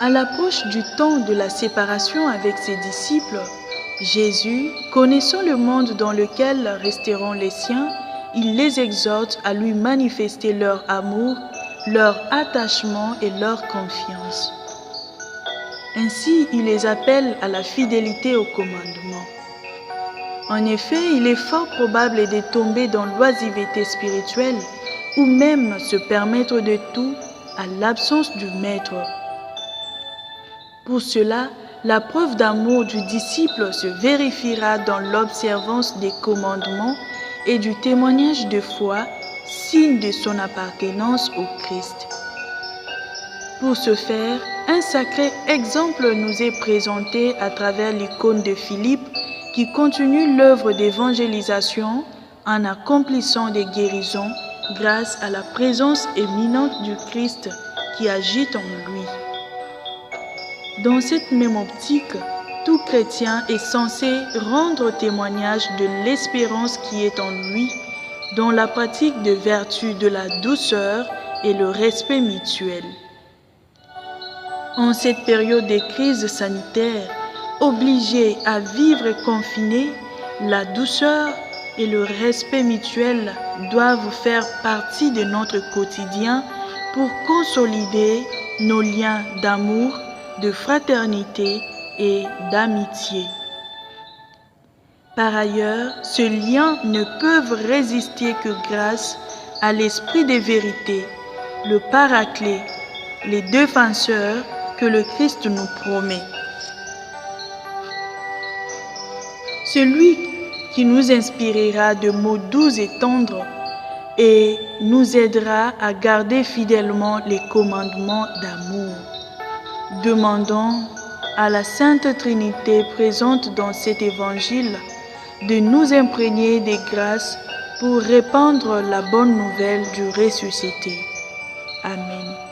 À l'approche du temps de la séparation avec ses disciples, Jésus, connaissant le monde dans lequel resteront les siens, il les exhorte à lui manifester leur amour, leur attachement et leur confiance. Ainsi, il les appelle à la fidélité au commandement. En effet, il est fort probable de tomber dans l'oisiveté spirituelle ou même se permettre de tout à l'absence du Maître. Pour cela, la preuve d'amour du disciple se vérifiera dans l'observance des commandements et du témoignage de foi, signe de son appartenance au Christ. Pour ce faire, un sacré exemple nous est présenté à travers l'icône de Philippe qui continue l'œuvre d'évangélisation en accomplissant des guérisons grâce à la présence éminente du Christ qui agit en lui. Dans cette même optique, tout chrétien est censé rendre témoignage de l'espérance qui est en lui, dans la pratique de vertus de la douceur et le respect mutuel. En cette période de crise sanitaire, obligés à vivre confinés, la douceur et le respect mutuel doivent faire partie de notre quotidien pour consolider nos liens d'amour, de fraternité et d'amitié. Par ailleurs, ces liens ne peuvent résister que grâce à l'esprit de vérité, le Paraclet, les défenseurs que le Christ nous promet. Celui qui nous inspirera de mots doux et tendres et nous aidera à garder fidèlement les commandements d'amour. Demandons à la Sainte Trinité présente dans cet évangile de nous imprégner des grâces pour répandre la bonne nouvelle du ressuscité. Amen.